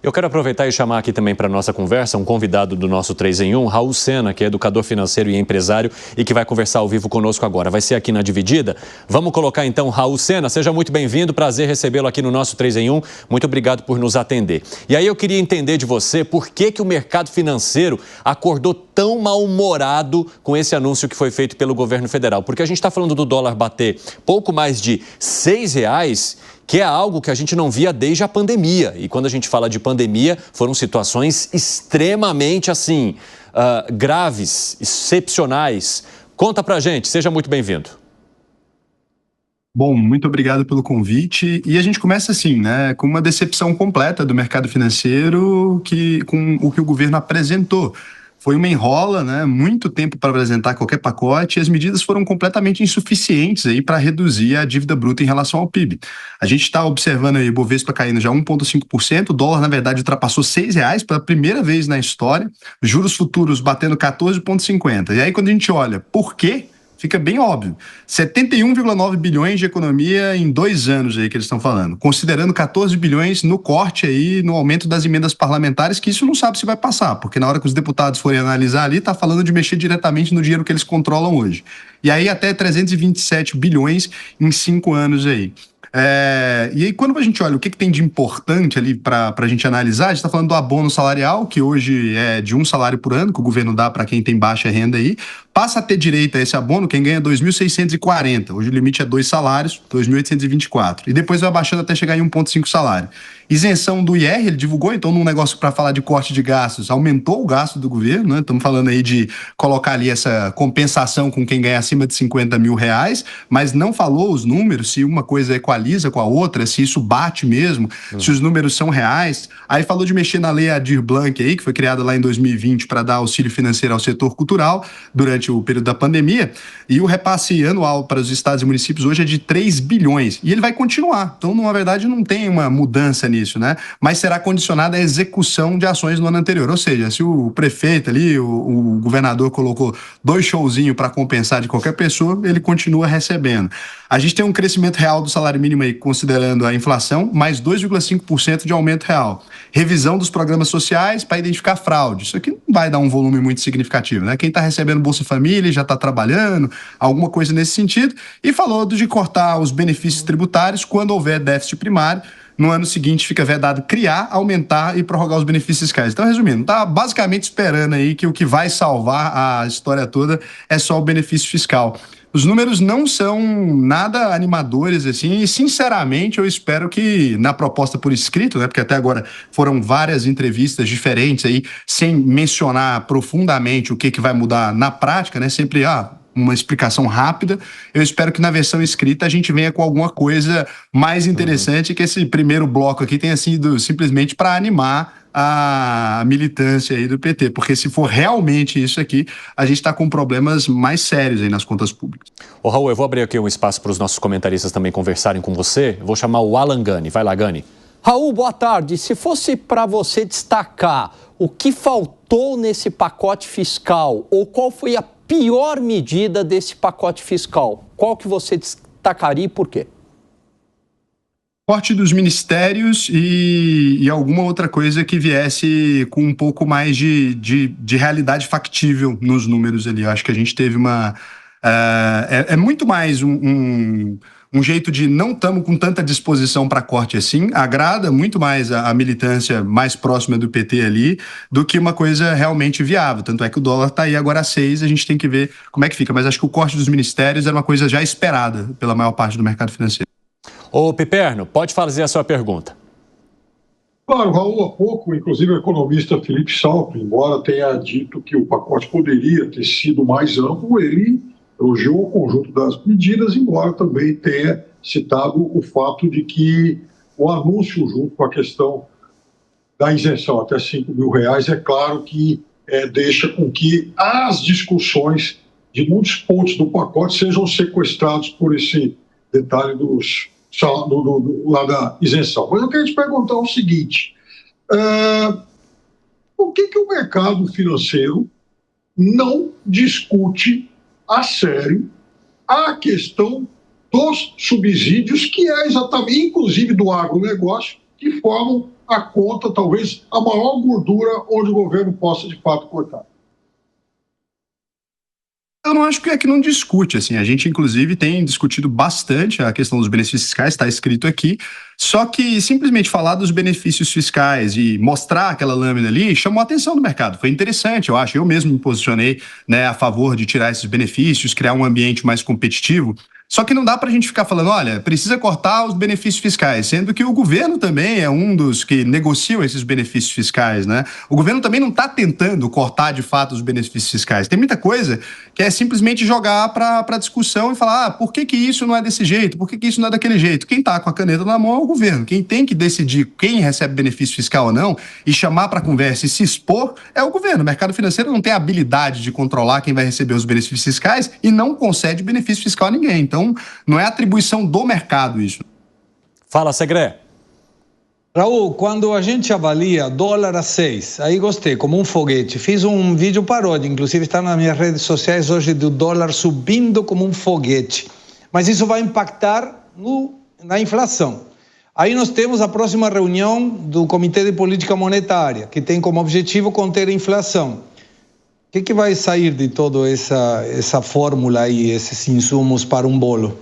Eu quero aproveitar e chamar aqui também para a nossa conversa um convidado do nosso 3 em 1, Raul Sena, que é educador financeiro e empresário e que vai conversar ao vivo conosco agora. Vai ser aqui na Dividida. Vamos colocar então Raul Sena. Seja muito bem-vindo, prazer recebê-lo aqui no nosso 3 em 1. Muito obrigado por nos atender. E aí eu queria entender de você por que o mercado financeiro acordou tão mal-humorado com esse anúncio que foi feito pelo governo federal. Porque a gente está falando do dólar bater pouco mais de R$6, que é algo que a gente não via desde a pandemia. E quando a gente fala de pandemia, foram situações extremamente, graves, excepcionais. Conta pra gente, seja muito bem-vindo. Bom, muito obrigado pelo convite. E a gente começa assim, né, com uma decepção completa do mercado financeiro com o que o governo apresentou. Foi uma enrola, né? Muito tempo para apresentar qualquer pacote e as medidas foram completamente insuficientes aí para reduzir a dívida bruta em relação ao PIB. A gente está observando aí o Bovespa caindo já 1,5%, o dólar, na verdade, ultrapassou R$6 pela primeira vez na história, juros futuros batendo 14,50. E aí, quando a gente olha por quê, fica bem óbvio. 71,9 bilhões de economia em 2 anos aí que eles estão falando, considerando 14 bilhões no corte aí, no aumento das emendas parlamentares, que isso não sabe se vai passar, porque na hora que os deputados forem analisar ali, tá falando de mexer diretamente no dinheiro que eles controlam hoje. E aí até 327 bilhões em 5 anos aí. E aí, quando a gente olha o que tem de importante ali para a gente analisar, a gente está falando do abono salarial, que hoje é de 1 salário por ano, que o governo dá para quem tem baixa renda aí, passa a ter direito a esse abono quem ganha 2.640. Hoje o limite é 2 salários, 2.824. E depois vai baixando até chegar em 1,5 salário. Isenção do IR, ele divulgou, então, num negócio para falar de corte de gastos, aumentou o gasto do governo, né? Estamos falando aí de colocar ali essa compensação com quem ganha acima de R$50 mil, mas não falou os números, se uma coisa equaliza com a outra, se isso bate mesmo, se os números são reais. Aí falou de mexer na lei Aldir Blanc aí, que foi criada lá em 2020 para dar auxílio financeiro ao setor cultural durante o período da pandemia, e o repasse anual para os estados e municípios hoje é de 3 bilhões, e ele vai continuar. Então, na verdade, não tem uma mudança nisso, né? Mas será condicionada à execução de ações no ano anterior. Ou seja, se o prefeito ali, o governador colocou 2 showzinhos para compensar de qualquer pessoa, ele continua recebendo. A gente tem um crescimento real do salário mínimo aí, considerando a inflação, mais 2,5% de aumento real. Revisão dos programas sociais para identificar fraude. Isso aqui não vai dar um volume muito significativo, né? Quem está recebendo Bolsa Família já está trabalhando, alguma coisa nesse sentido. E falou de cortar os benefícios tributários quando houver déficit primário. No ano seguinte fica vedado criar, aumentar e prorrogar os benefícios fiscais. Então, resumindo, está basicamente esperando aí que o que vai salvar a história toda é só o benefício fiscal. Os números não são nada animadores, assim, e sinceramente eu espero que na proposta por escrito, né, porque até agora foram várias entrevistas diferentes aí, sem mencionar profundamente o que vai mudar na prática, né, sempre, uma explicação rápida. Eu espero que na versão escrita a gente venha com alguma coisa mais interessante, que esse primeiro bloco aqui tenha sido simplesmente para animar a militância aí do PT, porque se for realmente isso aqui, a gente está com problemas mais sérios aí nas contas públicas. Ô Raul, eu vou abrir aqui um espaço para os nossos comentaristas também conversarem com você. Eu vou chamar o Alan Gani. Vai lá, Gani. Raul, boa tarde. Se fosse para você destacar o que faltou nesse pacote fiscal, ou qual foi a pior medida desse pacote fiscal, qual que você destacaria e por quê? Corte dos ministérios e alguma outra coisa que viesse com um pouco mais de realidade factível nos números ali. Eu acho que a gente teve uma... É muito mais um jeito de não estamos com tanta disposição para corte assim, agrada muito mais a militância mais próxima do PT ali do que uma coisa realmente viável. Tanto é que o dólar está aí agora a 6, a gente tem que ver como é que fica. Mas acho que o corte dos ministérios era uma coisa já esperada pela maior parte do mercado financeiro. Ô Piperno, pode fazer a sua pergunta. Claro, Raul, há pouco, inclusive o economista Felipe Salto, embora tenha dito que o pacote poderia ter sido mais amplo, ele elogiou o conjunto das medidas, embora também tenha citado o fato de que o anúncio junto com a questão da isenção até R$5 mil, é claro que deixa com que as discussões de muitos pontos do pacote sejam sequestrados por esse detalhe lá da isenção. Mas eu queria te perguntar o seguinte, por que o mercado financeiro não discute a sério a questão dos subsídios, que é exatamente, inclusive do agronegócio, que formam a conta, talvez, a maior gordura onde o governo possa, de fato, cortar. Eu não acho que é que não discute, assim, a gente inclusive tem discutido bastante a questão dos benefícios fiscais, está escrito aqui, só que simplesmente falar dos benefícios fiscais e mostrar aquela lâmina ali chamou a atenção do mercado, foi interessante, eu acho, eu mesmo me posicionei, né, a favor de tirar esses benefícios, criar um ambiente mais competitivo. Só que não dá para a gente ficar falando, olha, precisa cortar os benefícios fiscais, sendo que o governo também é um dos que negociam esses benefícios fiscais, né? O governo também não está tentando cortar de fato os benefícios fiscais. Tem muita coisa que é simplesmente jogar para discussão e falar, por que isso não é desse jeito? Por que isso não é daquele jeito? Quem está com a caneta na mão é o governo. Quem tem que decidir quem recebe benefício fiscal ou não e chamar para conversa e se expor é o governo. O mercado financeiro não tem a habilidade de controlar quem vai receber os benefícios fiscais e não concede benefício fiscal a ninguém. Então, não é atribuição do mercado isso. Fala, Segré. Raul, quando a gente avalia dólar a 6, aí gostei, como um foguete. Fiz um vídeo paródia, inclusive está nas minhas redes sociais hoje, do dólar subindo como um foguete. Mas isso vai impactar na inflação. Aí nós temos a próxima reunião do Comitê de Política Monetária, que tem como objetivo conter a inflação. O que vai sair de toda essa fórmula aí, esses insumos para um bolo?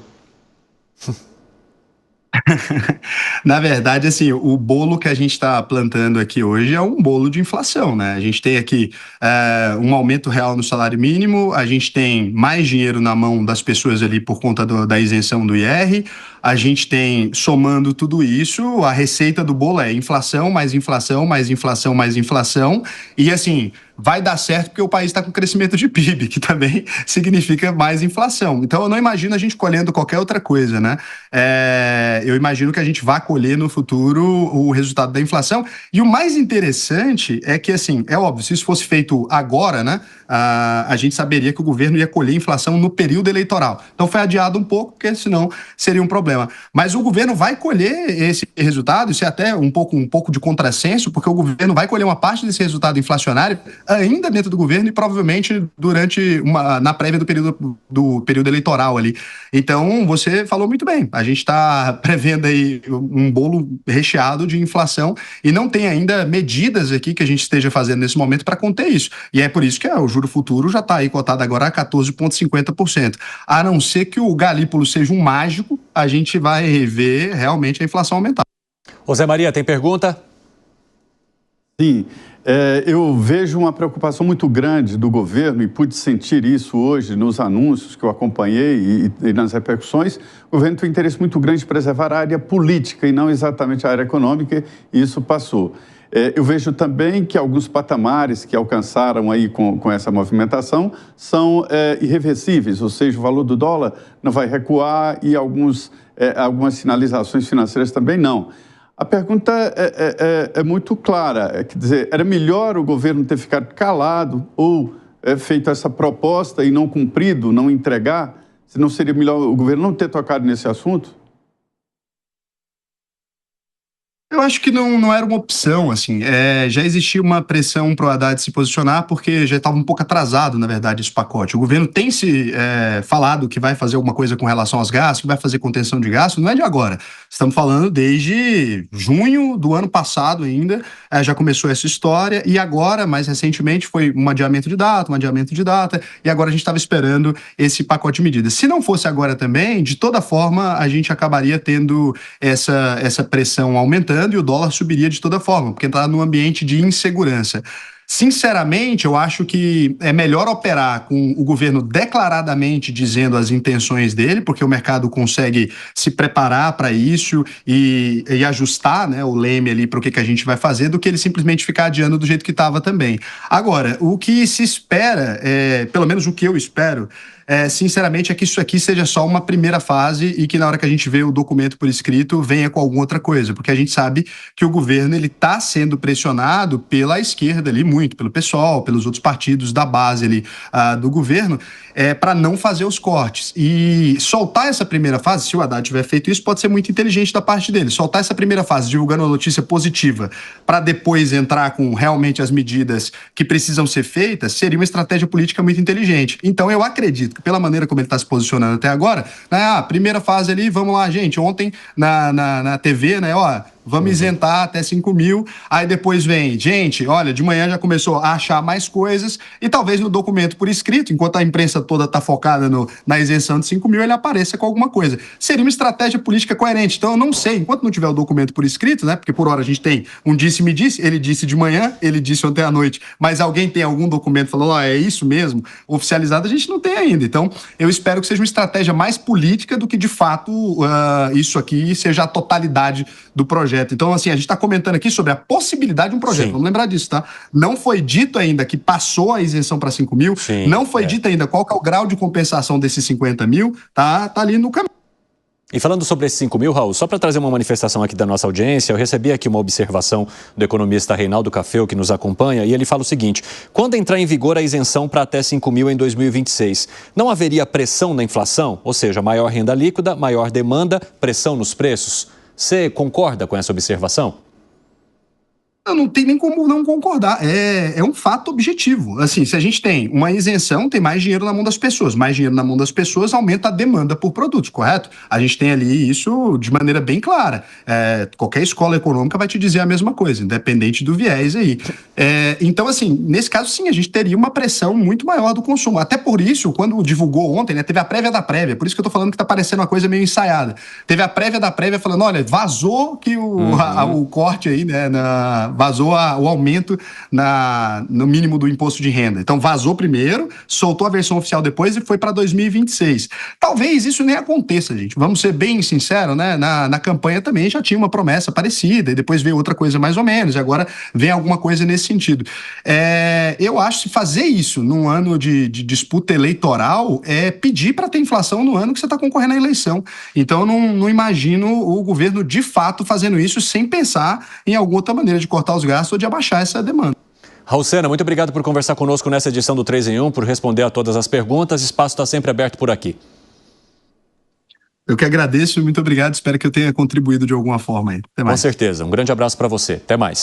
Na verdade, assim, o bolo que a gente está plantando aqui hoje é um bolo de inflação, né? A gente tem aqui um aumento real no salário mínimo, a gente tem mais dinheiro na mão das pessoas ali por conta da isenção do IR, a gente tem, somando tudo isso, a receita do bolo é inflação, mais inflação, mais inflação, mais inflação, e assim, vai dar certo porque o país está com crescimento de PIB, que também significa mais inflação. Então, eu não imagino a gente colhendo qualquer outra coisa, né? Eu imagino que a gente vá colher no futuro o resultado da inflação. E o mais interessante é que, assim, é óbvio, se isso fosse feito agora, né, a gente saberia que o governo ia colher inflação no período eleitoral. Então, foi adiado um pouco, porque senão seria um problema. Mas o governo vai colher esse resultado, isso é até um pouco de contrassenso, porque o governo vai colher uma parte desse resultado inflacionário ainda dentro do governo e provavelmente na prévia do período eleitoral ali. Então, você falou muito bem, a gente está prevendo aí um bolo recheado de inflação e não tem ainda medidas aqui que a gente esteja fazendo nesse momento para conter isso. E é por isso que o juro futuro já está aí cotado agora a 14,50%. A não ser que o Galípolo seja um mágico, a gente vai rever realmente a inflação aumentar. Ô Zé Maria, tem pergunta? Sim. Eu vejo uma preocupação muito grande do governo e pude sentir isso hoje nos anúncios que eu acompanhei e nas repercussões. O governo tem um interesse muito grande de preservar a área política e não exatamente a área econômica, e isso passou. Eu vejo também que alguns patamares que alcançaram aí com essa movimentação são irreversíveis, ou seja, o valor do dólar não vai recuar e algumas sinalizações financeiras também não. A pergunta é muito clara, quer dizer, era melhor o governo ter ficado calado ou feito essa proposta e não cumprido, não entregar? Se não seria melhor o governo não ter tocado nesse assunto? Eu acho que não era uma opção, assim, já existia uma pressão para o Haddad se posicionar porque já estava um pouco atrasado, na verdade, esse pacote. O governo tem falado que vai fazer alguma coisa com relação aos gastos, que vai fazer contenção de gastos, não é de agora. Estamos falando desde junho do ano passado ainda, já começou essa história e agora, mais recentemente, foi um adiamento de data, e agora a gente estava esperando esse pacote de medidas. Se não fosse agora também, de toda forma, a gente acabaria tendo essa pressão aumentando e o dólar subiria de toda forma, porque está num ambiente de insegurança. Sinceramente, eu acho que é melhor operar com o governo declaradamente dizendo as intenções dele, porque o mercado consegue se preparar para isso e ajustar, né, o leme ali para o que a gente vai fazer, do que ele simplesmente ficar adiando do jeito que estava também. Agora, o que se espera, pelo menos o que eu espero, sinceramente, é que isso aqui seja só uma primeira fase e que na hora que a gente vê o documento por escrito venha com alguma outra coisa, porque a gente sabe que o governo está sendo pressionado pela esquerda ali, muito pelo PSOL, pelos outros partidos da base ali do governo, para não fazer os cortes. E soltar essa primeira fase, se o Haddad tiver feito isso, pode ser muito inteligente da parte dele. Soltar essa primeira fase divulgando uma notícia positiva para depois entrar com realmente as medidas que precisam ser feitas, seria uma estratégia política muito inteligente. Então eu acredito que pela maneira como ele está se posicionando até agora, né, primeira fase ali, vamos lá, gente, ontem na TV, né, vamos isentar até 5 mil. Aí depois vem, gente, olha, de manhã já começou a achar mais coisas e talvez no documento por escrito, enquanto a imprensa toda está focada na isenção de 5 mil, ele apareça com alguma coisa. Seria uma estratégia política coerente. Então eu não sei, enquanto não tiver o documento por escrito, né? Porque por hora a gente tem um disse-me disse, ele disse de manhã, ele disse ontem à noite, mas alguém tem algum documento falando, é isso mesmo, oficializado, a gente não tem ainda. Então eu espero que seja uma estratégia mais política do que de fato isso aqui seja a totalidade do projeto. Então, assim, a gente está comentando aqui sobre a possibilidade de um projeto. Sim. Vamos lembrar disso, tá? Não foi dito ainda que passou a isenção para 5 mil. Sim, não foi dito ainda qual que é o grau de compensação desses 50 mil. Tá ali no caminho. E falando sobre esses 5 mil, Raul, só para trazer uma manifestação aqui da nossa audiência, eu recebi aqui uma observação do economista Reinaldo Cafeu, que nos acompanha, e ele fala o seguinte: quando entrar em vigor a isenção para até 5 mil em 2026, não haveria pressão na inflação? Ou seja, maior renda líquida, maior demanda, pressão nos preços? Você concorda com essa observação? Não tem nem como não concordar. É um fato objetivo. Assim, se a gente tem uma isenção, tem mais dinheiro na mão das pessoas. Mais dinheiro na mão das pessoas aumenta a demanda por produtos, correto? A gente tem ali isso de maneira bem clara. Qualquer escola econômica vai te dizer a mesma coisa, independente do viés aí. Então, assim, nesse caso, sim, a gente teria uma pressão muito maior do consumo. Até por isso, quando divulgou ontem, né, teve a prévia da prévia. Por isso que eu tô falando que tá parecendo uma coisa meio ensaiada. Teve a prévia da prévia falando, olha, vazou que o corte aí, né, vazou o aumento no mínimo do imposto de renda. Então vazou primeiro, soltou a versão oficial depois e foi para 2026. Talvez isso nem aconteça, gente. Vamos ser bem sinceros, né? Na campanha também já tinha uma promessa parecida e depois veio outra coisa mais ou menos e agora vem alguma coisa nesse sentido. Eu acho que fazer isso num ano de disputa eleitoral é pedir para ter inflação no ano que você está concorrendo à eleição. Então eu não imagino o governo de fato fazendo isso sem pensar em alguma outra maneira de cortar os gastos ou de abaixar essa demanda. Raul Sena, muito obrigado por conversar conosco nessa edição do 3 em 1, por responder a todas as perguntas. O espaço está sempre aberto por aqui. Eu que agradeço, muito obrigado. Espero que eu tenha contribuído de alguma forma aí. Até mais. Com certeza. Um grande abraço para você. Até mais.